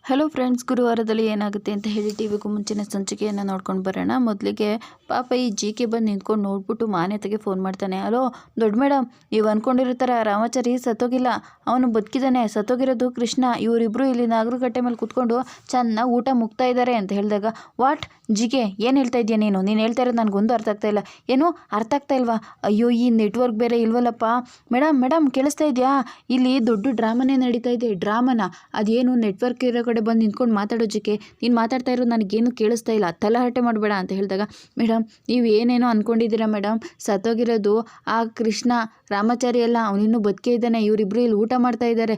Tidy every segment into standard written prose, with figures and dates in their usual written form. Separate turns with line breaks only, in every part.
Hello friends, ಗುರುವಾರದಲ್ಲಿ ಏನಾಗುತ್ತೆ ಅಂತ ಹೇಳಿ ಟಿವಿಗೂ ಮುಂಚಿನ ಸಂಚಿಕೆಯನ್ನು ನೋಡ್ಕೊಂಡು ಬರೋಣ. ಮೊದಲಿಗೆ ಪಾಪ ಈ ಜಿಕೆ ಬಂದು ನಿಂತ್ಕೊಂಡು ನೋಡ್ಬಿಟ್ಟು ಮಾನ್ಯತೆಗೆ ಫೋನ್ ಮಾಡ್ತಾನೆ. ಹಲೋ ದೊಡ್ಡ ಮೇಡಮ್, ನೀವು ಅಂದ್ಕೊಂಡಿರ್ತಾರ ರಾಮಾಚಾರಿ ಸತ್ತೋಗಿಲ್ಲ, ಅವನು ಬದುಕಿದ್ದಾನೆ. ಸತ್ತೋಗಿರೋದು ಕೃಷ್ಣ. ಇವರಿಬ್ಬರು ಇಲ್ಲಿ ನಾಗರಕಟ್ಟೆ ಮೇಲೆ ಕೂತ್ಕೊಂಡು ಚೆನ್ನಾಗಿ ಊಟ ಮುಗ್ತಾ ಇದ್ದಾರೆ ಅಂತ ಹೇಳಿದಾಗ, ವಾಟ್ ಜಿಕೆ ಏನು ಹೇಳ್ತಾ ಇದೆಯಾ ನೀನು ಹೇಳ್ತಾ ಇರೋದು ನನಗೊಂದು ಅರ್ಥ ಆಗ್ತಾ ಇಲ್ಲ. ಏನು ಅರ್ಥ ಆಗ್ತಾ ಇಲ್ವಾ? ಅಯ್ಯೋ, ಈ ನೆಟ್ವರ್ಕ್ ಬೇರೆ ಇಲ್ವಲ್ಲಪ್ಪ. ಮೇಡಮ್ ಕೇಳಿಸ್ತಾ ಇದೆಯಾ? ಇಲ್ಲಿ ದೊಡ್ಡ ಡ್ರಾಮನೇ ನಡೀತಾ ಇದೆ. ಡ್ರಾಮನ ಅದೇನು ನೆಟ್ವರ್ಕ್ ಇರೋ ಕಡೆ ಬಂದು ನಿಂತ್ಕೊಂಡು ಮಾತಾಡೋ ಜಿಕೆ, ನೀನು ಮಾತಾಡ್ತಾ ಇರೋದು ನನಗೇನು ಕೇಳಿಸ್ತಾ ಇಲ್ಲ, ತಲೆಹರಟೆ ಮಾಡಬೇಡ ಅಂತ ಹೇಳಿದಾಗ, ಮೇಡಮ್ ನೀವು ಏನೇನೋ ಅಂದ್ಕೊಂಡಿದ್ದೀರಾ ಮೇಡಮ್, ಸತ್ತೋಗಿರೋದು ಆ ಕೃಷ್ಣ, ರಾಮಾಚಾರಿ ಅಲ್ಲ, ಅವನಿನ್ನೂ ಬದುಕೇ ಇದ್ದಾನೆ. ಇವರಿಬ್ಬರು ಇಲ್ಲಿ ಊಟ ಮಾಡ್ತಾ ಇದ್ದಾರೆ.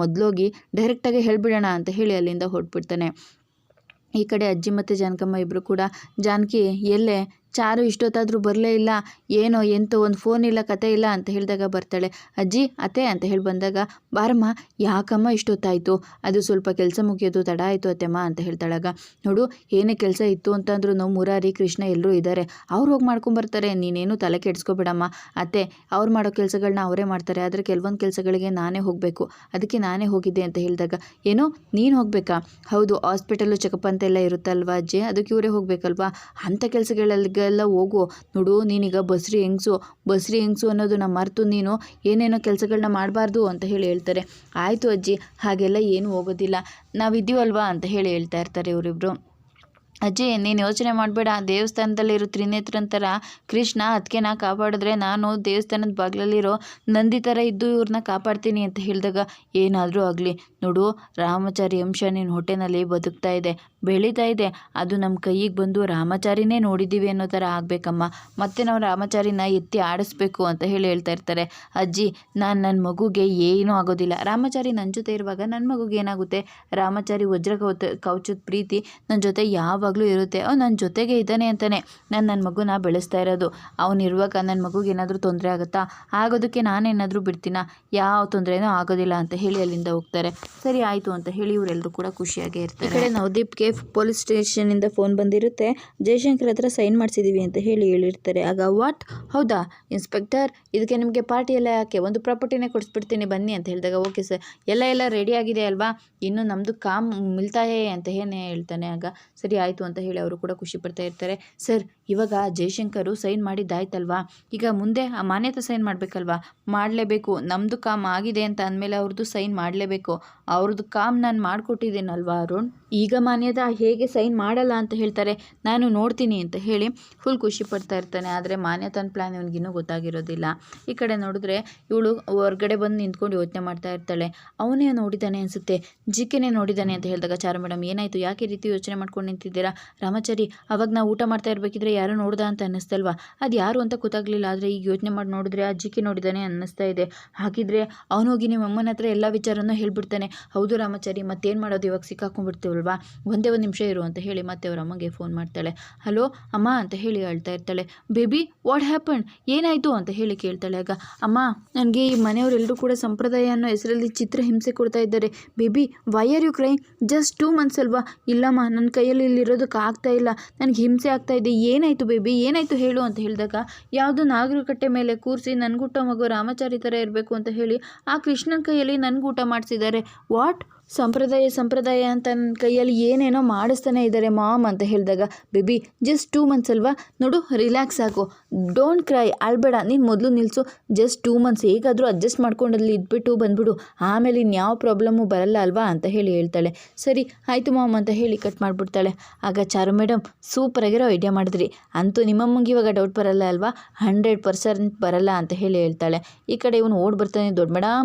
ಮೊದಲೋಗಿ ಡೈರೆಕ್ಟಾಗಿ ಹೇಳಿಬಿಡೋಣ ಅಂತ ಹೇಳಿ ಅಲ್ಲಿಂದ ಹೊರಟ್ಬಿಡ್ತಾನೆ. ಈ ಕಡೆ ಅಜ್ಜಿ ಮತ್ತು ಜಾನಕಮ್ಮ ಇಬ್ಬರು ಕೂಡ, ಜಾನಕಿ ಎಲ್ಲೇ ಚಾರು ಇಷ್ಟೊತ್ತಾದರೂ ಬರಲೇ ಇಲ್ಲ, ಏನೋ ಎಂತೋ ಒಂದು ಫೋನ್ ಇಲ್ಲ, ಕತೆ ಇಲ್ಲ ಅಂತ ಹೇಳಿದಾಗ ಬರ್ತಾಳೆ. ಅಜ್ಜಿ ಅತ್ತೆ ಅಂತ ಹೇಳಿ ಬಂದಾಗ, ಬಾರಮ್ಮ ಯಾಕಮ್ಮ ಇಷ್ಟೊತ್ತಾಯಿತು? ಅದು ಸ್ವಲ್ಪ ಕೆಲಸ ಮುಗಿಯೋದು ತಡ ಆಯಿತು ಅತ್ತೆಮ್ಮ ಅಂತ ಹೇಳ್ತಾಳಾಗ, ನೋಡು ಏನೇ ಕೆಲಸ ಇತ್ತು ಅಂತಂದ್ರೂ ನಾವು ಮುರಾರಿ ಕೃಷ್ಣ ಎಲ್ಲರೂ ಇದ್ದಾರೆ, ಅವ್ರು ಹೋಗಿ ಮಾಡ್ಕೊಂಬರ್ತಾರೆ, ನೀನೇನು ತಲೆ ಕೆಡಿಸ್ಕೊಬೇಡಮ್ಮ ಅತ್ತೆ. ಅವ್ರು ಮಾಡೋ ಕೆಲಸಗಳನ್ನ ಅವರೇ ಮಾಡ್ತಾರೆ, ಆದರೆ ಕೆಲವೊಂದು ಕೆಲಸಗಳಿಗೆ ನಾನೇ ಹೋಗಬೇಕು, ಅದಕ್ಕೆ ನಾನೇ ಹೋಗಿದ್ದೆ ಅಂತ ಹೇಳಿದಾಗ, ಏನು ನೀನು ಹೋಗಬೇಕಾ? ಹೌದು, ಹಾಸ್ಪಿಟಲ್ಲು ಚೆಕಪ್ ಅಂತೆಲ್ಲ ಇರುತ್ತಲ್ವ ಅಜ್ಜಿ, ಅದಕ್ಕೆ ಇವರೇ ಹೋಗಬೇಕಲ್ವಾ? ಅಂಥ ಕೆಲಸಗಳೆಲ್ಲ ಹೋಗು. ನೋಡು ನೀನೀಗ ಬಸ್ರಿ ಹೆಂಗಸು ಅನ್ನೋದನ್ನ ಮರೆತು ನೀನು ಏನೇನೋ ಕೆಲಸಗಳನ್ನ ಮಾಡಬಾರ್ದು ಅಂತ ಹೇಳ್ತಾರೆ. ಆಯಿತು ಅಜ್ಜಿ, ಹಾಗೆಲ್ಲ ಏನು ಹೋಗೋದಿಲ್ಲ, ನಾವಿದ್ದೀವಲ್ವಾ ಅಂತ ಹೇಳ್ತಾ ಇರ್ತಾರೆ ಇವರಿಬ್ಬರು. ಅಜ್ಜಿ ನೀನು ಯೋಚನೆ ಮಾಡಬೇಡ, ದೇವಸ್ಥಾನದಲ್ಲಿರೋ ತ್ರಿನೇತ್ರಂತರ ಕೃಷ್ಣ ಅದಕ್ಕೆ ಕಾಪಾಡಿದ್ರೆ ನಾನು ದೇವಸ್ಥಾನದ ಬಾಗಿಲಲ್ಲಿರೋ ನಂದಿ ಥರ ಇದ್ದು ಇವ್ರನ್ನ ಕಾಪಾಡ್ತೀನಿ ಅಂತ ಹೇಳಿದಾಗ, ಏನಾದರೂ ಆಗಲಿ ನೋಡು, ರಾಮಾಚಾರಿ ಅಂಶ ನಿನ್ನ ಹೊಟ್ಟೆನಲ್ಲಿ ಬದುಕ್ತಾ ಇದೆ, ಬೆಳೀತಾ ಇದೆ, ಅದು ನಮ್ಮ ಕೈಗೆ ಬಂದು ರಾಮಾಚಾರಿನೇ ನೋಡಿದ್ದೀವಿ ಅನ್ನೋ ಥರ ಆಗಬೇಕಮ್ಮ, ಮತ್ತೆ ನಾವು ರಾಮಾಚಾರಿನ ಎತ್ತಿ ಆಡಿಸ್ಬೇಕು ಅಂತ ಹೇಳ್ತಾ ಇರ್ತಾರೆ. ಅಜ್ಜಿ ನನ್ನ ಮಗುಗೆ ಏನೂ ಆಗೋದಿಲ್ಲ, ರಾಮಾಚಾರಿ ನನ್ನ ಜೊತೆ ಇರುವಾಗ ನನ್ನ ಮಗುಗೆ ಏನಾಗುತ್ತೆ? ರಾಮಾಚಾರಿ ವಜ್ರ ಕವಚದ ಪ್ರೀತಿ ನನ್ನ ಜೊತೆ ಯಾವಾಗಲೂ ಇರುತ್ತೆ, ಅವ್ನು ನನ್ನ ಜೊತೆಗೆ ಇದ್ದಾನೆ ಅಂತಲೇ ನನ್ನ ಮಗುನ ಬೆಳೆಸ್ತಾ ಇರೋದು. ಅವನಿರುವಾಗ ನನ್ನ ಮಗುಗೆ ಏನಾದರೂ ತೊಂದರೆ ಆಗುತ್ತಾ? ಆಗೋದಕ್ಕೆ ನಾನೇನಾದರೂ ಬಿಡ್ತೀನಾ? ಯಾವ ತೊಂದರೆನೂ ಆಗೋದಿಲ್ಲ ಅಂತ ಹೇಳಿ ಅಲ್ಲಿಂದ ಹೋಗ್ತಾರೆ. ಸರಿ ಆಯಿತು ಅಂತ ಹೇಳಿ ಇವರೆಲ್ಲರೂ ಕೂಡ ಖುಷಿಯಾಗೇ ಇರ್ತಾರೆ. ಈ ಕಡೆ ನವದೀಪ್ಗೆ ಪೊಲೀಸ್ ಸ್ಟೇಷನಿಂದ ಫೋನ್ ಬಂದಿರುತ್ತೆ, ಜಯಶಂಕರ್ ಹತ್ರ ಸೈನ್ ಮಾಡಿಸಿದ್ದೀವಿ ಅಂತ ಹೇಳಿರ್ತಾರೆ. ಆಗ ವಾಟ್, ಹೌದಾ ಇನ್ಸ್ಪೆಕ್ಟರ್, ಇದಕ್ಕೆ ನಿಮಗೆ ಪಾರ್ಟಿ ಎಲ್ಲ ಯಾಕೆ? ಒಂದು ಪ್ರಾಪರ್ಟಿನೇ ಕೊಡಿಸ್ಬಿಡ್ತೀನಿ ಬನ್ನಿ ಅಂತ ಹೇಳಿದಾಗ, ಓಕೆ ಸರ್, ಎಲ್ಲ ರೆಡಿ ಆಗಿದೆ ಅಲ್ವಾ, ಇನ್ನು ನಮ್ಮದು ಕಾಮ್ ಮಿಲ್ತಾಯೇ ಅಂತ ಹೇಳ್ತಾನೆ. ಆಗ ಸರಿ ಆಯಿತು ಅಂತ ಹೇಳಿ ಅವರು ಕೂಡ ಖುಷಿ ಪಡ್ತಾ ಇರ್ತಾರೆ. ಸರ್ ಇವಾಗ ಜಯಶಂಕರು ಸೈನ್ ಮಾಡಿದ್ದಾಯ್ತಲ್ವಾ, ಈಗ ಮುಂದೆ ಆ ಮಾನ್ಯತೆ ಸೈನ್ ಮಾಡಬೇಕಲ್ವಾ? ಮಾಡಲೇಬೇಕು, ನಮ್ಮದು ಕಾಮ್ ಆಗಿದೆ ಅಂತ ಅಂದಮೇಲೆ ಅವ್ರದ್ದು ಸೈನ್ ಮಾಡಲೇಬೇಕು. ಅವ್ರದ್ದು ಕಾಮ್ ನಾನು ಮಾಡಿಕೊಟ್ಟಿದ್ದೀನಲ್ವಾ ಅರುಣ್, ಈಗ ಮಾನ್ಯದ ಹೇಗೆ ಸೈನ್ ಮಾಡಲ್ಲ ಅಂತ ಹೇಳ್ತಾರೆ, ನಾನು ನೋಡ್ತೀನಿ ಅಂತ ಹೇಳಿ ಫುಲ್ ಖುಷಿ ಪಡ್ತಾ ಇರ್ತಾನೆ. ಆದರೆ ಮಾನ್ಯತನ ಪ್ಲ್ಯಾನ್ ಇವನಿಗಿನ್ನೂ ಗೊತ್ತಾಗಿರೋದಿಲ್ಲ. ಈ ಕಡೆ ನೋಡಿದ್ರೆ ಇವಳು ಹೊರಗಡೆ ಬಂದು ನಿಂತ್ಕೊಂಡು ಯೋಚನೆ ಮಾಡ್ತಾ ಇರ್ತಾಳೆ. ಅವನೇ ನೋಡಿದ್ದಾನೆ ಅನಿಸುತ್ತೆ, ಜಿಕೆನೇ ನೋಡಿದ್ದಾನೆ ಅಂತ ಹೇಳಿದಾಗ, ಚಾರು ಮೇಡಮ್ ಏನಾಯಿತು, ಯಾಕೆ ಈ ರೀತಿ ಯೋಚನೆ ಮಾಡ್ಕೊಂಡು ನಿಂತಿದ್ದೀರಾ? ರಾಮಾಚಾರಿ ಅವಾಗ ನಾವು ಊಟ ಮಾಡ್ತಾ ಇರಬೇಕಿದ್ರೆ ಯಾರೋ ನೋಡ್ದ ಅಂತ ಅನ್ನಿಸ್ತಲ್ವಾ? ಅದು ಯಾರು ಅಂತ ಗೊತ್ತಾಗಲಿಲ್ಲ, ಆದರೆ ಈಗ ಯೋಚನೆ ಮಾಡಿ ನೋಡಿದ್ರೆ ಆ ಜಿಕೆ ನೋಡಿದ್ದಾನೆ ಅನ್ನಿಸ್ತಾ ಇದೆ. ಹಾಗಿದ್ರೆ ಅವನೋಗಿ ನಿಮ್ಮ ಅಮ್ಮನ ಹತ್ರ ಎಲ್ಲ ವಿಚಾರನೂ ಹೇಳ್ಬಿಡ್ತಾನೆ. ಹೌದು ರಾಮಾಚಾರಿ, ಮತ್ತೇನು ಮಾಡೋದು, ಇವಾಗ ಸಿಕ್ಕಾಕೊಂಡ್ಬಿಡ್ತೀವಲ್ವಾ, ಒಂದೇ ಒಂದು ನಿಮಿಷ ಇರು ಅಂತ ಹೇಳಿ ಮತ್ತೆ ಅವ್ರ ಅಮ್ಮಗೆ ಫೋನ್ ಮಾಡ್ತಾಳೆ. ಹಲೋ ಅಮ್ಮ ಅಂತ ಹೇಳಿ ಹೇಳ್ತಾ ಇರ್ತಾಳೆ. ಬೇಬಿ ವಾಟ್ ಹ್ಯಾಪನ್, ಏನಾಯಿತು ಅಂತ ಹೇಳಿ ಕೇಳ್ತಾಳೆ. ಆಗ ಅಮ್ಮ, ನನಗೆ ಈ ಮನೆಯವರೆಲ್ಲರೂ ಕೂಡ ಸಂಪ್ರದಾಯ ಅನ್ನೋ ಹೆಸರಲ್ಲಿ ಚಿತ್ರ ಹಿಂಸೆ ಕೊಡ್ತಾ ಇದ್ದಾರೆ. Baby why are you crying, just 2 months ಅಲ್ವಾ? ಇಲ್ಲಮ್ಮ, ನನ್ನ ಕೈಯಲ್ಲಿ ಇಲ್ಲಿರೋದಕ್ಕೆ ಆಗ್ತಾ ಇಲ್ಲ, ನನಗೆ ಹಿಂಸೆ ಆಗ್ತಾ ಇದೆ. ಏನಾಯಿತು ಬೇಬಿ, ಏನಾಯಿತು ಹೇಳು ಅಂತ ಹೇಳಿದಾಗ, ಯಾವುದೋ ನಾಗರಕಟ್ಟೆ ಮೇಲೆ ಕೂರಿಸಿ ನನಗೂಟ ಮಗು ರಾಮಾಚಾರಿ ಥರ ಇರಬೇಕು ಅಂತ ಹೇಳಿ ಆ ಕೃಷ್ಣನ ಕೈಯಲ್ಲಿ ನನಗೂಟ ಮಾಡಿಸಿದ್ದಾರೆ. ವಾಟ್, ಸಂಪ್ರದಾಯ ಅಂತ ನನ್ನ ಕೈಯಲ್ಲಿ ಏನೇನೋ ಮಾಡಿಸ್ತಾನೆ ಇದ್ದಾರೆ ಮಾಮ್ ಅಂತ ಹೇಳಿದಾಗ, ಬೇಬಿ ಜಸ್ಟ್ 2 months ಅಲ್ವಾ, ನೋಡು ರಿಲ್ಯಾಕ್ಸ್ ಆಗು, ಡೋಂಟ್ ಕ್ರೈ, ಅಳ್ಬೇಡ, ನೀನು ಮೊದಲು ನಿಲ್ಲಿಸು, ಜಸ್ಟ್ 2 months ಹೇಗಾದರೂ ಅಡ್ಜಸ್ಟ್ ಮಾಡ್ಕೊಂಡಲ್ಲಿ ಇದ್ಬಿಟ್ಟು ಬಂದ್ಬಿಡು, ಆಮೇಲೆ ಇನ್ಯಾವ ಪ್ರಾಬ್ಲಮ್ಮು ಬರಲ್ಲ ಅಲ್ವಾ ಅಂತ ಹೇಳ್ತಾಳೆ. ಸರಿ ಆಯಿತು ಮಾಮ್ ಅಂತ ಹೇಳಿ ಕಟ್ ಮಾಡಿಬಿಡ್ತಾಳೆ. ಆಗ ಚಾರು ಮೇಡಮ್ ಸೂಪರಾಗಿರೋ ಐಡಿಯಾ ಮಾಡಿದ್ರಿ, ಅಂತೂ ನಿಮ್ಮಮ್ಮಂಗೆ ಇವಾಗ ಡೌಟ್ ಬರಲ್ಲ ಅಲ್ವಾ? 100% ಬರಲ್ಲ ಅಂತ ಹೇಳ್ತಾಳೆ. ಈ ಕಡೆ ಇವನು ಓಡ್ ಬರ್ತಾನೆ, ದೊಡ್ಡ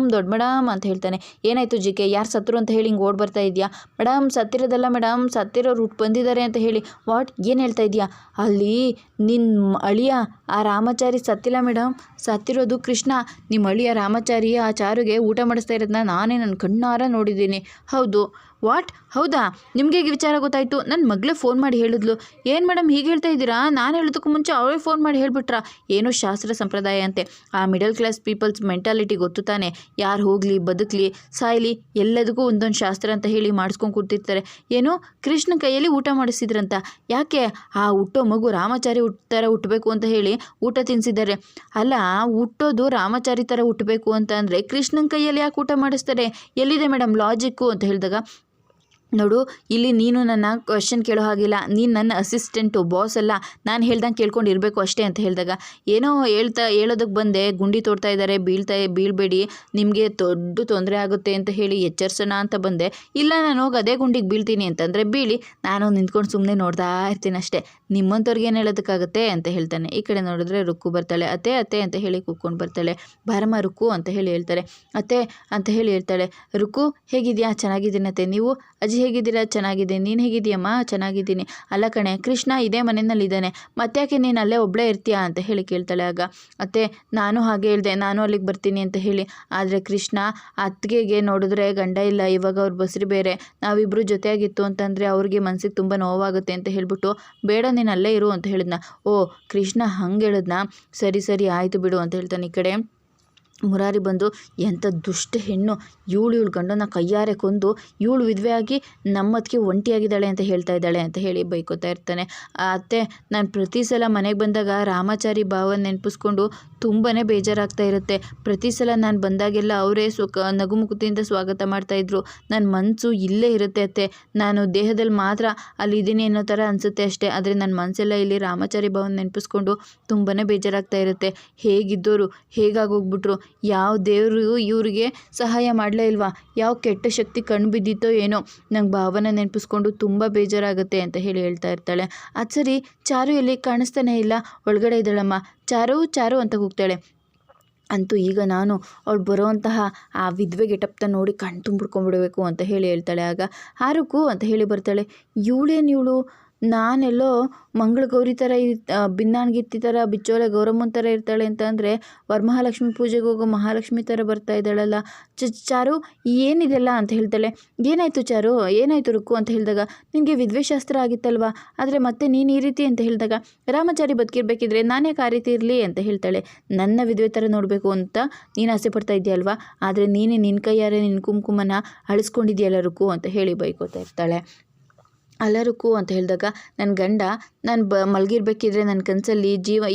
ಮೇಡಮ್ ಅಂತ ಹೇಳ್ತಾನೆ. ಏನಾಯಿತು ಜಿಕೆ, ಯಾರು ಸತ್ರು ಅಂತ ಹೇಳಿ ಹಿಂಗೆ ಓಡ್ ಬರ್ತಾ ಇದೆಯಾ? ಮೇಡಮ್ ಸತ್ತಿರೋದಲ್ಲ ಮೇಡಮ್, ಸತ್ತಿರೋರು ಹುಟ್ಟು ಬಂದಿದ್ದಾರೆ ಅಂತ ಹೇಳಿ. ವಾಟ್, ಏನು ಹೇಳ್ತಾ ಇದೆಯಾ? ಅಲ್ಲಿ ನಿನ್ನ ಅಳಿಯ ಆ ರಾಮಾಚಾರಿ ಸತ್ತಿಲ್ಲ ಮೇಡಮ್, ಸತ್ತಿರೋದು ಕೃಷ್ಣ. ನಿಮ್ಮ ಅಳಿಯ ರಾಮಾಚಾರಿ ಆ ಚಾರುಗೆ ಊಟ ಮಾಡಿಸ್ತಾ ಇರೋದನ್ನ ನಾನೇ ನನ್ನ ಕಣ್ಣಾರ ನೋಡಿದ್ದೀನಿ. ಹೌದು. ವಾಟ್, ಹೌದಾ, ನಿಮಗೆ ಈಗ ವಿಚಾರ ಗೊತ್ತಾಯಿತು? ನನ್ನ ಮಗಳೇ ಫೋನ್ ಮಾಡಿ ಹೇಳಿದ್ಲು. ಏನು ಮೇಡಮ್ ಹೀಗೆ ಹೇಳ್ತಾ ಇದ್ದೀರಾ? ನಾನು ಹೇಳೋದಕ್ಕೂ ಮುಂಚೆ ಅವಳೇ ಫೋನ್ ಮಾಡಿ ಹೇಳಿಬಿಟ್ರಾ? ಏನೋ ಶಾಸ್ತ್ರ ಸಂಪ್ರದಾಯ ಅಂತೆ, ಆ ಮಿಡಲ್ ಕ್ಲಾಸ್ ಪೀಪಲ್ಸ್ ಮೆಂಟಾಲಿಟಿ ಗೊತ್ತು ತಾನೆ, ಯಾರು ಹೋಗಲಿ ಬದುಕಲಿ ಸಾಯಲಿ ಎಲ್ಲದಕ್ಕೂ ಒಂದೊಂದು ಶಾಸ್ತ್ರ ಅಂತ ಹೇಳಿ ಮಾಡಿಸ್ಕೊಂಡು ಕೂತಿರ್ತಾರೆ. ಏನೋ ಕೃಷ್ಣ ಕೈಯಲ್ಲಿ ಊಟ ಮಾಡಿಸಿದ್ರಂತ, ಯಾಕೆ? ಆ ಹುಟ್ಟೋ ಮಗು ರಾಮಾಚಾರಿ ಥರ ಹುಟ್ಟಬೇಕು ಅಂತ ಹೇಳಿ ಊಟ ತಿನ್ನಿಸಿದ್ದಾರೆ. ಅಲ್ಲ, ಹುಟ್ಟೋದು ರಾಮಾಚಾರಿ ಥರ ಹುಟ್ಟಬೇಕು ಅಂತ ಅಂದರೆ ಕೃಷ್ಣನ ಕೈಯಲ್ಲಿ ಯಾಕೆ ಊಟ ಮಾಡಿಸ್ತಾರೆ? ಎಲ್ಲಿದೆ ಮೇಡಮ್ ಲಾಜಿಕ್ಕು ಅಂತ ಹೇಳಿದಾಗ, ನೋಡು, ಇಲ್ಲಿ ನೀನು ನನ್ನ ಕ್ವಶನ್ ಕೇಳೋ ಹಾಗಿಲ್ಲ, ನೀನು ನನ್ನ ಅಸಿಸ್ಟೆಂಟು, ಬಾಸ್ ಅಲ್ಲ, ನಾನು ಹೇಳ್ದಂಗೆ ಕೇಳ್ಕೊಂಡು ಇರಬೇಕು ಅಷ್ಟೇ ಅಂತ ಹೇಳಿದಾಗ, ಏನೋ ಹೇಳೋದಕ್ಕೆ ಬಂದೆ, ಗುಂಡಿ ತೋಡ್ತಾ ಇದ್ದಾರೆ, ಬೀಳಬೇಡಿ, ನಿಮಗೆ ದೊಡ್ಡ ತೊಂದರೆ ಆಗುತ್ತೆ ಅಂತ ಹೇಳಿ ಎಚ್ಚರಿಸೋಣ ಅಂತ ಬಂದೆ. ಇಲ್ಲ, ನಾನು ಹೋಗಿ ಅದೇ ಗುಂಡಿಗೆ ಬೀಳ್ತೀನಿ ಅಂತಂದರೆ ಬೀಳಿ, ನಾನು ನಿಂತ್ಕೊಂಡು ಸುಮ್ಮನೆ ನೋಡ್ತಾ ಇರ್ತೀನಿ ಅಷ್ಟೇ, ನಿಮ್ಮಂಥವ್ರಿಗೆ ಏನು ಹೇಳೋದಕ್ಕಾಗುತ್ತೆ ಅಂತ ಹೇಳ್ತಾನೆ. ಈ ಕಡೆ ನೋಡಿದ್ರೆ ರುಕ್ಕು ಬರ್ತಾಳೆ. ಅತ್ತೆ ಅತ್ತೆ ಅಂತ ಹೇಳಿ ಕೂತ್ಕೊಂಡು ಬರ್ತಾಳೆ. ಬಾರಮ್ಮ ರುಕ್ಕು ಅಂತ ಹೇಳಿ ಹೇಳ್ತಾರೆ. ಅತ್ತೆ ಅಂತ ಹೇಳಿ ಹೇಳ್ತಾಳೆ. ರುಕ್ಕು ಹೇಗಿದೆಯಾ? ಚೆನ್ನಾಗಿದ್ದೀನಿ ಅತ್ತೆ. ನೀವು ಅಜ್ಜಿ ಹೇಗಿದ್ದೀರಾ? ಚೆನ್ನಾಗಿದ್ದೀನಿ. ನೀನು ಹೇಗಿದ್ದೀಯಮ್ಮ? ಚೆನ್ನಾಗಿದ್ದೀನಿ. ಅಲ್ಲ ಕಣೆ, ಕೃಷ್ಣ ಇದೇ ಮನೆಯಲ್ಲಿದ್ದಾನೆ, ಮತ್ತ್ಯಾಕೆ ನೀನು ಅಲ್ಲೇ ಒಬ್ಬಳೇ ಇರ್ತೀಯಾ ಅಂತ ಹೇಳಿ ಕೇಳ್ತಾಳೆ. ಆಗ ಅತ್ತೆ ನಾನು ಹಾಗೆ ಹೇಳಿದೆ, ನಾನು ಅಲ್ಲಿಗೆ ಬರ್ತೀನಿ ಅಂತ ಹೇಳಿ, ಆದರೆ ಕೃಷ್ಣ ಅತ್ತಿಗೆಗೆ ನೋಡಿದ್ರೆ ಗಂಡ ಇಲ್ಲ, ಇವಾಗ ಅವ್ರ ಬಸ್ರಿ ಬೇರೆ, ನಾವಿಬ್ಬರು ಜೊತೆಯಾಗಿತ್ತು ಅಂತಂದರೆ ಅವ್ರಿಗೆ ಮನಸ್ಸಿಗೆ ತುಂಬ ನೋವಾಗುತ್ತೆ ಅಂತ ಹೇಳ್ಬಿಟ್ಟು ಬೇಡ ನೀನು ಅಲ್ಲೇ ಇರು ಅಂತ ಹೇಳಿದ್ನ. ಓ ಕೃಷ್ಣ ಹಂಗೆ ಹೇಳಿದ್ನ, ಸರಿ ಸರಿ ಆಯಿತು ಬಿಡು ಅಂತ ಹೇಳ್ತಾನೆ. ಈ ಕಡೆ ಮುರಾರಿ ಬಂದು, ಎಂಥ ದುಷ್ಟ ಹೆಣ್ಣು ಇವಳು ಗಂಡನ ಕೈಯಾರೆ ಕೊಂದು ಇವಳು ವಿಧವೆ ಆಗಿ ನಮ್ಮದಕ್ಕೆ ಒಂಟಿಯಾಗಿದ್ದಾಳೆ ಅಂತ ಹೇಳ್ತಾ ಇದ್ದಾಳೆ ಅಂತ ಹೇಳಿ ಬೈಕೋತಾ ಇರ್ತಾನೆ. ಅತ್ತೆ, ನಾನು ಪ್ರತಿ ಸಲ ಮನೆಗೆ ಬಂದಾಗ ರಾಮಾಚಾರಿ ಭಾವನ ನೆನಪಿಸ್ಕೊಂಡು ತುಂಬಾ ಬೇಜಾರಾಗ್ತಾ ಇರುತ್ತೆ. ಪ್ರತಿ ಸಲ ನಾನು ಬಂದಾಗೆಲ್ಲ ಅವರೇ ನಗುಮುಖದಿಂದ ಸ್ವಾಗತ ಮಾಡ್ತಾಯಿದ್ರು. ನನ್ನ ಮನಸ್ಸು ಇಲ್ಲೇ ಇರುತ್ತೆ ಅತ್ತೆ, ನಾನು ದೇಹದಲ್ಲಿ ಮಾತ್ರ ಅಲ್ಲಿದ್ದೀನಿ ಅನ್ನೋ ಥರ ಅನಿಸುತ್ತೆ ಅಷ್ಟೇ, ಆದರೆ ನನ್ನ ಮನಸ್ಸೆಲ್ಲ ಇಲ್ಲಿ ರಾಮಾಚಾರಿ ಭಾವನ ನೆನಪಿಸ್ಕೊಂಡು ತುಂಬಾ ಬೇಜಾರಾಗ್ತಾ ಇರುತ್ತೆ. ಹೇಗಿದ್ದವರು ಹೇಗಾಗೋಗ್ಬಿಟ್ರು, ಯಾವ ದೇವರು ಇವರಿಗೆ ಸಹಾಯ ಮಾಡಲೇ ಇಲ್ವಾ, ಯಾವ ಕೆಟ್ಟ ಶಕ್ತಿ ಕಣ್ಣು ಬಿದ್ದಿತ್ತೋ ಏನೋ, ನಂಗೆ ಭಾವನ ನೆನಪಿಸ್ಕೊಂಡು ತುಂಬ ಬೇಜಾರಾಗುತ್ತೆ ಅಂತ ಹೇಳಿ ಹೇಳ್ತಾ ಇರ್ತಾಳೆ. ಅದು ಸರಿ, ಚಾರು ಎಲ್ಲಿ ಕಾಣಿಸ್ತಾನೆ ಇಲ್ಲ, ಒಳಗಡೆ ಇದ್ದಾಳಮ್ಮ, ಚಾರು ಚಾರು ಅಂತ ಕೂಗ್ತಾಳೆ. ಅಂತೂ ಈಗ ನಾನು ಅವಳು ಬರೋವಂತಹ ಆ ವಿಧವೆ ಗೆಟಪ್ತ ನೋಡಿ ಕಣ್ಣು ತುಂಬಿಡ್ಕೊಂಡ್ಬಿಡ್ಬೇಕು ಅಂತ ಹೇಳಿ ಹೇಳ್ತಾಳೆ. ಆಗ ಹಾರುಕು ಅಂತ ಹೇಳಿ ಬರ್ತಾಳೆ. ಇವಳು ನಾನೆಲ್ಲೋ ಮಂಗಳ ಗೌರಿ ಥರ ಬಿನ್ನಾನ್ಗಿತ್ತಿ ಥರ ಬಿಚ್ಚೋಲೆ ಗೌರಮ್ಮನ ಥರ ಇರ್ತಾಳೆ ಅಂತ ಅಂದರೆ ವರಮಹಾಲಕ್ಷ್ಮಿ ಪೂಜೆಗೆ ಹೋಗೋ ಮಹಾಲಕ್ಷ್ಮಿ ಥರ ಬರ್ತಾ ಇದ್ದಾಳಲ್ಲ. ಚಾರು ಏನಿದೆಲ್ಲ ಅಂತ ಹೇಳ್ತಾಳೆ. ಏನಾಯಿತು ಚಾರು, ಏನಾಯಿತು ರುಕ್ಕು ಅಂತ ಹೇಳಿದಾಗ, ನಿನಗೆ ವಿಧವೆ ಶಾಸ್ತ್ರ ಆಗಿತ್ತಲ್ವಾ, ಆದರೆ ಮತ್ತೆ ನೀನು ಈ ರೀತಿ ಅಂತ ಹೇಳಿದಾಗ, ರಾಮಾಚಾರಿ ಬದುಕಿರ್ಬೇಕಿದ್ರೆ ನಾನು ಯಾಕೆ ಆ ರೀತಿ ಇರಲಿ ಅಂತ ಹೇಳ್ತಾಳೆ. ನನ್ನ ವಿಧವೆ ಥರ ನೋಡಬೇಕು ಅಂತ ನೀನು ಆಸೆ ಪಡ್ತಾ ಇದೆಯಲ್ವಾ, ಆದರೆ ನೀನೇ ನಿನ್ನ ಕೈಯಾರೆ ನಿನ್ನ ಕುಂಕುಮನ ಅಳಿಸ್ಕೊಂಡಿದ್ಯಲ್ಲ ರುಕ್ಕು ಅಂತ ಹೇಳಿ ಬೈಕೋತಾ ಇರ್ತಾಳೆ. ಅಲ್ಲ ರುಕ್ಕು ಅಂತ ಹೇಳಿದಾಗ, ನನ್ನ ಗಂಡ ನಾನು ಮಲಗಿರ್ಬೇಕಿದ್ರೆ, ನನ್ನ ಕನಸಲ್ಲಿ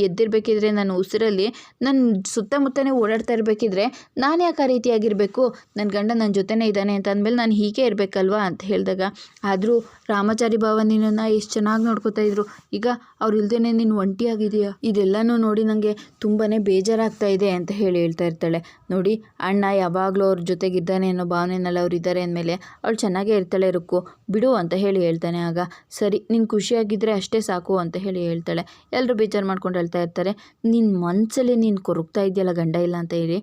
ಎದ್ದಿರಬೇಕಿದ್ರೆ, ನನ್ನ ಉಸಿರಲ್ಲಿ ನನ್ನ ಸುತ್ತಮುತ್ತನೇ ಓಡಾಡ್ತಾ ಇರಬೇಕಿದ್ರೆ ನಾನು ಯಾಕೆ ಆ ರೀತಿಯಾಗಿರಬೇಕು, ನನ್ನ ಗಂಡ ನನ್ನ ಜೊತೆನೇ ಇದ್ದಾನೆ ಅಂತ ಅಂದಮೇಲೆ ನಾನು ಹೀಗೆ ಇರಬೇಕಲ್ವಾ ಅಂತ ಹೇಳಿದಾಗ, ಆದರೂ ರಾಮಾಚಾರಿ ಭಾವ ನಿನ್ನನ್ನು ಎಷ್ಟು ಚೆನ್ನಾಗಿ ನೋಡ್ಕೋತಾ ಇದ್ರು, ಈಗ ಅವ್ರು ಇಲ್ದೇ ನೀನು ಒಂಟಿಯಾಗಿದೆಯಾ, ಇದೆಲ್ಲನೂ ನೋಡಿ ನನಗೆ ತುಂಬಾ ಬೇಜಾರಾಗ್ತಾ ಇದೆ ಅಂತ ಹೇಳಿ ಹೇಳ್ತಾ ಇರ್ತಾಳೆ. ನೋಡಿ, ಅಣ್ಣ ಯಾವಾಗಲೂ ಅವ್ರ ಜೊತೆಗಿದ್ದಾನೆ ಅನ್ನೋ ಭಾವನೆಯಲ್ಲಿ ಅವ್ರು ಇದ್ದಾರೆ ಅಂದಮೇಲೆ ಅವಳು ಚೆನ್ನಾಗೇ ಇರ್ತಾಳೆ ರುಕ್ಕು, ಬಿಡು ಅಂತ ಹೇಳಿ ಹೇಳ್ತಾನೆ. ಆಗ ಸರಿ, ನೀನು ಖುಷಿಯಾಗಿದ್ದರೆ ಅಷ್ಟೇ ಸಾಕು ಅಂತ ಹೇಳಿ ಹೇಳ್ತಾಳೆ. ಎಲ್ಲರೂ ಬೇಜಾರು ಮಾಡ್ಕೊಂಡು ಹೇಳ್ತಾ ಇರ್ತಾರೆ. ನಿನ್ನ ಮನಸ್ಸಲ್ಲಿ ನೀನು ಕೊರಗ್ತಾ ಇದೆಯಲ್ಲ ಗಂಡ ಇಲ್ಲ ಅಂತ ಹೇಳಿ,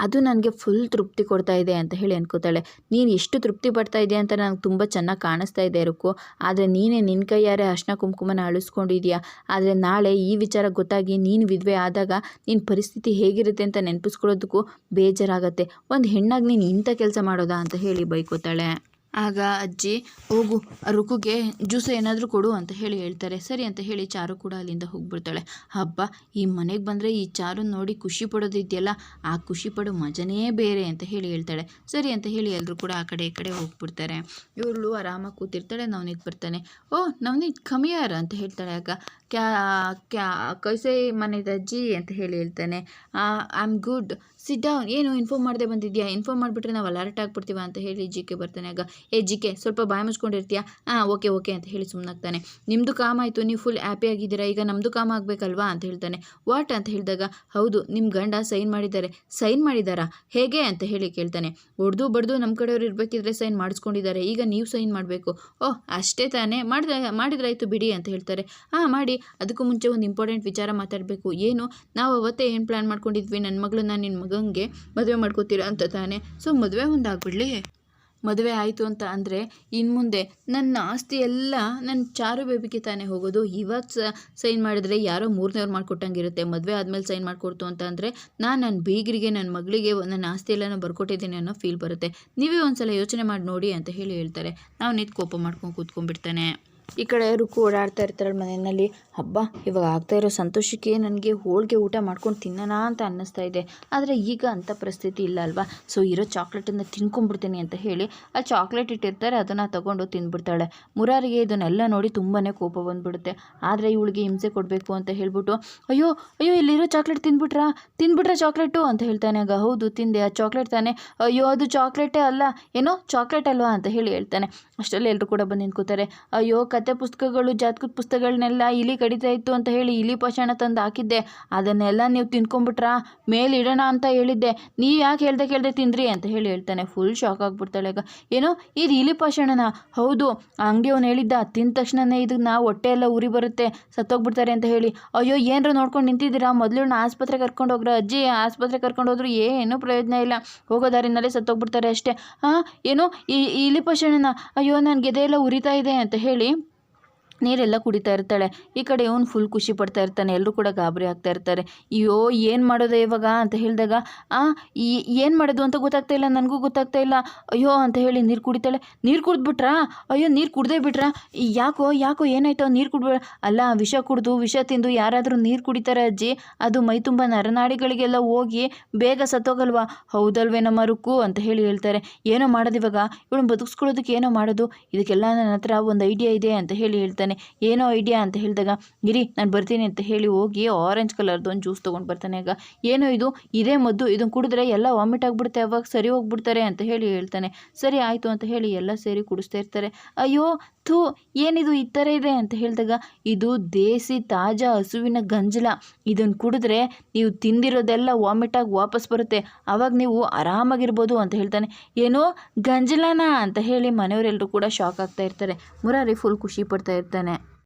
ಅದು ನನಗೆ ಫುಲ್ ತೃಪ್ತಿ ಕೊಡ್ತಾ ಇದೆ ಅಂತ ಹೇಳಿ ಅನ್ಕೋತಾಳೆ. ನೀನು ಎಷ್ಟು ತೃಪ್ತಿ ಪಡ್ತಾ ಇದೆಯಾ ಅಂತ ನನಗೆ ತುಂಬ ಚೆನ್ನಾಗಿ ಕಾಣಿಸ್ತಾ ಇದೆ ರುಕ್ಕು, ಆದರೆ ನೀನೇ ನಿನ್ನ ಕೈಯಾರೆ ಅರ್ಶಿನ ಕುಂಕುಮನ ಅಳಿಸ್ಕೊಂಡಿದ್ಯಾ, ಆದರೆ ನಾಳೆ ಈ ವಿಚಾರ ಗೊತ್ತಾಗಿ ನೀನು ವಿಧವೆ ಆದಾಗ ನಿನ್ನ ಪರಿಸ್ಥಿತಿ ಹೇಗಿರುತ್ತೆ ಅಂತ ನೆನಪಿಸ್ಕೊಳ್ಳೋದಕ್ಕೂ ಬೇಜಾರಾಗತ್ತೆ. ಒಂದು ಹೆಣ್ಣಾಗಿ ನೀನು ಇಂಥ ಕೆಲಸ ಮಾಡೋದಾ ಅಂತ ಹೇಳಿ ಬೈಕೋತಾಳೆ. ಆಗ ಅಜ್ಜಿ, ಹೋಗು ರುಕುಗೆ ಜ್ಯೂಸ್ ಏನಾದರೂ ಕೊಡು ಅಂತ ಹೇಳಿ ಹೇಳ್ತಾರೆ. ಸರಿ ಅಂತ ಹೇಳಿ ಚಾರು ಕೂಡ ಅಲ್ಲಿಂದ ಹೋಗ್ಬಿಡ್ತಾಳೆ. ಹಬ್ಬ, ಈ ಮನೆಗೆ ಬಂದರೆ ಈ ಚಾರು ನೋಡಿ ಖುಷಿ ಪಡೋದಿದೆಯಲ್ಲ, ಆ ಖುಷಿ ಪಡೋ ಮಜನೇ ಬೇರೆ ಅಂತ ಹೇಳಿ ಹೇಳ್ತಾಳೆ. ಸರಿ ಅಂತ ಹೇಳಿ ಎಲ್ಲರೂ ಕೂಡ ಆ ಕಡೆ ಈ ಕಡೆ ಹೋಗ್ಬಿಡ್ತಾರೆ. ಇವಳು ಆರಾಮಾಗಿ ಕೂತಿರ್ತಾಳೆ. ನವನೀತ್ ಬರ್ತಾನೆ. ಓ ನವನೀತ್ ಕಮಿಯಾರ ಅಂತ ಹೇಳ್ತಾಳೆ. ಆಗ ಕ್ಯಾ ಕೈಸೆ ಮನೆದ ಅಜ್ಜಿ ಅಂತ ಹೇಳಿ ಹೇಳ್ತಾನೆ. I am good, sit down. ಏನು ಇನ್ಫಾರ್ಮ್ ಮಾಡದೆ ಬಂದಿದ್ಯಾ, ಇನ್ಫಾರ್ಮ್ ಮಾಡಿಬಿಟ್ರೆ ನಾವು ಅಲರ್ಟ್ ಆಗಿಬಿಡ್ತೀವ ಅಂತ ಹೇಳಿ ಜಿ ಕೆ ಬರ್ತಾನೆ. ಆಗ ಜಿ ಕೆ ಸ್ವಲ್ಪ ಬಾಯಿ ಮುಚ್ಕೊಂಡಿರ್ತೀಯಾ, ಓಕೆ ಓಕೆ ಅಂತ ಹೇಳಿ ಸುಮ್ಮನಾಗ್ತಾನೆ. ನಿಮ್ಮದು ಕಾಮ್ ಆಯಿತು, ನೀವು ಫುಲ್ ಹ್ಯಾಪಿ ಆಗಿದ್ದೀರಾ, ಈಗ ನಮ್ಮದು ಕಾಮ್ ಆಗಬೇಕಲ್ವಾ ಅಂತ ಹೇಳ್ತಾನೆ. ವಾಟ್ ಅಂತ ಹೇಳಿದಾಗ, ಹೌದು ನಿಮ್ಮ ಗಂಡ ಸೈನ್ ಮಾಡಿದ್ದಾರೆ. ಸೈನ್ ಮಾಡಿದ್ದಾರಾ, ಹೇಗೆ ಅಂತ ಹೇಳಿ ಕೇಳ್ತಾನೆ. ಹೊಡೆದು ಬಡ್ದು ನಮ್ಮ ಕಡೆಯವ್ರು ಇರಬೇಕಿದ್ರೆ ಸೈನ್ ಮಾಡಿಸ್ಕೊಂಡಿದ್ದಾರೆ, ಈಗ ನೀವು ಸೈನ್ ಮಾಡಬೇಕು. ಓಹ್ ಅಷ್ಟೇ ತಾನೇ, ಮಾಡಿದ್ರಾಯ್ತು ಬಿಡಿ ಅಂತ ಹೇಳ್ತಾರೆ. ಮಾಡಿ, ಅದಕ್ಕೂ ಮುಂಚೆ ಒಂದು ಇಂಪಾರ್ಟೆಂಟ್ ವಿಚಾರ ಮಾತಾಡಬೇಕು. ಏನು, ನಾವು ಅವತ್ತೇ ಏನು ಪ್ಲ್ಯಾನ್ ಮಾಡ್ಕೊಂಡಿದ್ವಿ, ನನ್ನ ಮಗಳನ್ನ ನಿನ್ನ ಮಗನಿಗೆ ಮದುವೆ ಮಾಡ್ಕೋತೀರಾ ಅಂತ ತಾನೆ. ಸೊ ಮದುವೆ ಒಂದಾಗ್ಬಿಡಲಿ, ಮದುವೆ ಆಯಿತು ಅಂತ ಅಂದರೆ ಇನ್ನು ಮುಂದೆ ನನ್ನ ಆಸ್ತಿ ಎಲ್ಲ ನನ್ನ ಚಾರು ಬೇಬಿಗೆ ತಾನೇ ಹೋಗೋದು. ಇವಾಗ ಸೈನ್ ಮಾಡಿದ್ರೆ ಯಾರೋ ಮೂರನೇವ್ರು ಮಾಡಿಕೊಟ್ಟಂಗಿರುತ್ತೆ. ಮದುವೆ ಆದಮೇಲೆ ಸೈನ್ ಮಾಡಿಕೊಡ್ತು ಅಂತ ಅಂದರೆ ನನ್ನ ಬೀಗರಿಗೆ, ನನ್ನ ಮಗಳಿಗೆ ನನ್ನ ಆಸ್ತಿ ಎಲ್ಲನೂ ಬರ್ಕೊಟ್ಟಿದ್ದೀನಿ ಅನ್ನೋ ಫೀಲ್ ಬರುತ್ತೆ. ನೀವೇ ಒಂದು ಸಲ ಯೋಚನೆ ಮಾಡಿ ನೋಡಿ ಅಂತ ಹೇಳಿ ಹೇಳ್ತಾರೆ. ನಾವು ನಿಂತು ಕೋಪ ಮಾಡ್ಕೊಂಡು ಕೂತ್ಕೊಂಡ್ಬಿಡ್ತಾನೆ. ಈ ಕಡೆ ರುಕ್ಕು ಓಡಾಡ್ತಾ ಇರ್ತಾಳೆ ಮನೆಯಲ್ಲಿ. ಹಬ್ಬ, ಇವಾಗ ಆಗ್ತಾ ಇರೋ ಸಂತೋಷಕ್ಕೆ ನನಗೆ ಹೋಳಿಗೆ ಊಟ ಮಾಡ್ಕೊಂಡು ತಿನ್ನೋಣ ಅಂತ ಅನ್ನಿಸ್ತಾ ಇದೆ. ಆದರೆ ಈಗ ಅಂಥ ಪರಿಸ್ಥಿತಿ ಇಲ್ಲ ಅಲ್ವಾ. ಸೊ ಇರೋ ಚಾಕ್ಲೇಟನ್ನು ತಿನ್ಕೊಂಡ್ಬಿಡ್ತೀನಿ ಅಂತ ಹೇಳಿ ಆ ಚಾಕ್ಲೇಟ್ ಇಟ್ಟಿರ್ತಾರೆ, ಅದನ್ನು ತಗೊಂಡು ತಿಂದ್ಬಿಡ್ತಾಳೆ. ಮುರಾರಿಗೆ ಇದನ್ನೆಲ್ಲ ನೋಡಿ ತುಂಬಾ ಕೋಪ ಬಂದ್ಬಿಡುತ್ತೆ. ಆದರೆ ಇವಳಿಗೆ ಹಿಂಸೆ ಕೊಡಬೇಕು ಅಂತ ಹೇಳ್ಬಿಟ್ಟು, ಅಯ್ಯೋ ಅಯ್ಯೋ ಇಲ್ಲಿರೋ ಚಾಕ್ಲೇಟ್ ತಿಂದ್ಬಿಟ್ರೆ ಚಾಕ್ಲೇಟು ಅಂತ ಹೇಳ್ತಾನೆ. ಆಗ ಹೌದು ತಿಂದೆ, ಆ ಚಾಕ್ಲೇಟ್ ತಾನೆ. ಅಯ್ಯೋ ಅದು ಚಾಕ್ಲೇಟೇ ಅಲ್ಲ, ಏನೋ ಚಾಕ್ಲೇಟ್ ಅಲ್ವಾ ಅಂತ ಹೇಳಿ ಹೇಳ್ತಾನೆ. ಅಷ್ಟರಲ್ಲಿ ಎಲ್ಲರೂ ಕೂಡ ಬಂದು ನಿಂತ್ಕೋತಾರೆ. ಅಯ್ಯೋ ಕತೆ ಪುಸ್ತಕಗಳು, ಜಾತಕದ ಪುಸ್ತಕಗಳನ್ನೆಲ್ಲ ಇಲಿ ಕಡಿತಾ ಇತ್ತು ಅಂತ ಹೇಳಿ ಇಲಿ ಪಾಷಾಣ ತಂದು ಹಾಕಿದ್ದೆ, ಅದನ್ನೆಲ್ಲ ನೀವು ತಿನ್ಕೊಂಡ್ಬಿಟ್ರಾ? ಮೇಲಿಡೋಣ ಅಂತ ಹೇಳಿದ್ದೆ, ನೀವು ಯಾಕೆ ಹೇಳ್ದೆ ತಿಂದ್ರಿ ಅಂತ ಹೇಳಿ ಹೇಳ್ತಾನೆ. ಫುಲ್ ಶಾಕ್ ಆಗಿಬಿಡ್ತಾಳೆ. ಈಗ ಏನೋ ಇದು ಇಲಿ ಪಾಷಾಣನ? ಹೌದು, ಅಂಗಡಿಯವನು ಹೇಳಿದ್ದ, ತಿಂದ ತಕ್ಷಣನೇ ಇದನ್ನ ಹೊಟ್ಟೆ ಎಲ್ಲ ಉರಿ ಬರುತ್ತೆ, ಸತ್ತೋಗ್ಬಿಡ್ತಾರೆ ಅಂತ ಹೇಳಿ. ಅಯ್ಯೋ ಏನರು ನೋಡ್ಕೊಂಡು ನಿಂತಿದ್ದೀರಾ? ಮೊದಲು ಆಸ್ಪತ್ರೆ ಕರ್ಕೊಂಡು ಹೋಗ್ರ ಅಜ್ಜಿ, ಆಸ್ಪತ್ರೆ ಕರ್ಕೊಂಡು ಹೋದ್ರು ಏನೂ ಪ್ರಯೋಜನ ಇಲ್ಲ, ಹೋಗೋ ದಾರಿನಲ್ಲೇ ಸತ್ತೋಗ್ಬಿಡ್ತಾರೆ ಅಷ್ಟೇ. ಏನೋ ಈ ಇಲಿ ಪಾಷಾಣನ? ಅಯ್ಯೋ ನನಗೆ ಎದೆ ಎಲ್ಲ ಉರಿತಾ ಇದೆ ಅಂತ ಹೇಳಿ ನೀರೆಲ್ಲ ಕುಡಿತಾ ಇರ್ತಾಳೆ. ಈ ಕಡೆ ಇವನು ಫುಲ್ ಖುಷಿ ಪಡ್ತಾ ಇರ್ತಾನೆ. ಎಲ್ಲರೂ ಕೂಡ ಗಾಬರಿ ಆಗ್ತಾ ಇರ್ತಾರೆ. ಅಯ್ಯೋ ಏನು ಮಾಡೋದು ಇವಾಗ ಅಂತ ಹೇಳಿದಾಗ, ಏನು ಮಾಡೋದು ಅಂತ ಗೊತ್ತಾಗ್ತಾ ಇಲ್ಲ, ನನಗೂ ಗೊತ್ತಾಗ್ತಾ ಇಲ್ಲ, ಅಯ್ಯೋ ಅಂತ ಹೇಳಿ ನೀರು ಕುಡಿತಾಳೆ. ನೀರು ಕುಡಿದ್ಬಿಟ್ರಾ? ಅಯ್ಯೋ ನೀರು ಕುಡ್ದೇ ಬಿಟ್ರಾ? ಯಾಕೋ ಏನಾಯ್ತು? ನೀರು ಕುಡ್ಬೇಡ. ಅಲ್ಲ, ವಿಷ ತಿಂದು ಯಾರಾದರೂ ನೀರು ಕುಡಿತಾರೆ ಅಜ್ಜಿ, ಅದು ಮೈ ತುಂಬ ನರನಾಡಿಗಳಿಗೆಲ್ಲ ಹೋಗಿ ಬೇಗ ಸತ್ತೋಗಲ್ವಾ? ಹೌದಲ್ವೇನಮ್ಮ ರುಕ್ಕು ಅಂತ ಹೇಳಿ ಹೇಳ್ತಾರೆ. ಏನೋ ಮಾಡೋದು ಇವಾಗ, ಇವಳು ಬದುಕಿಸ್ಕೊಳ್ಳೋದಕ್ಕೆ ಏನೋ ಮಾಡೋದು, ಇದಕ್ಕೆಲ್ಲ ನನ್ನ ಹತ್ರ ಒಂದು ಐಡಿಯಾ ಇದೆ ಅಂತ ಹೇಳಿ ಹೇಳ್ತಾನೆ. ಏನೋ ಐಡಿಯಾ ಅಂತ ಹೇಳಿದಾಗ, ಇರಿ ನಾನು ಬರ್ತೀನಿ ಅಂತ ಹೇಳಿ ಹೋಗಿ ಆರೆಂಜ್ ಕಲರ್ದು ಒಂದು ಜ್ಯೂಸ್ ತೊಗೊಂಡು ಬರ್ತಾನೆ. ಆಗ ಏನೋ ಇದೇ ಮದ್ದು, ಇದನ್ನು ಕುಡಿದ್ರೆ ಎಲ್ಲ ವಾಮಿಟ್ ಆಗಿಬಿಡುತ್ತೆ, ಅವಾಗ ಸರಿ ಹೋಗ್ಬಿಡ್ತಾರೆ ಅಂತ ಹೇಳಿ ಹೇಳ್ತಾನೆ. ಸರಿ ಆಯಿತು ಅಂತ ಹೇಳಿ ಎಲ್ಲ ಸೇರಿ ಕುಡಿಸ್ತಾ ಇರ್ತಾರೆ. ಅಯ್ಯೋ ಥೂ, ಏನಿದು ಈ ಥರ ಇದೆ ಅಂತ ಹೇಳಿದಾಗ, ಇದು ದೇಸಿ ತಾಜಾ ಹಸುವಿನ ಗಂಜಲ, ಇದನ್ನು ಕುಡಿದ್ರೆ ನೀವು ತಿಂದಿರೋದೆಲ್ಲ ವಾಮಿಟ್ ಆಗಿ ವಾಪಸ್ ಬರುತ್ತೆ, ಆವಾಗ ನೀವು ಆರಾಮಾಗಿರ್ಬೋದು ಅಂತ ಹೇಳ್ತಾನೆ. ಏನೋ ಗಂಜಲನಾ ಅಂತ ಹೇಳಿ ಮನೆಯವರೆಲ್ಲರೂ ಕೂಡ ಶಾಕ್ ಆಗ್ತಾ ಇರ್ತಾರೆ. ಮುರಾರಿ ಫುಲ್ ಖುಷಿ ಪಡ್ತಾ ಇರ್ತಾನೆ.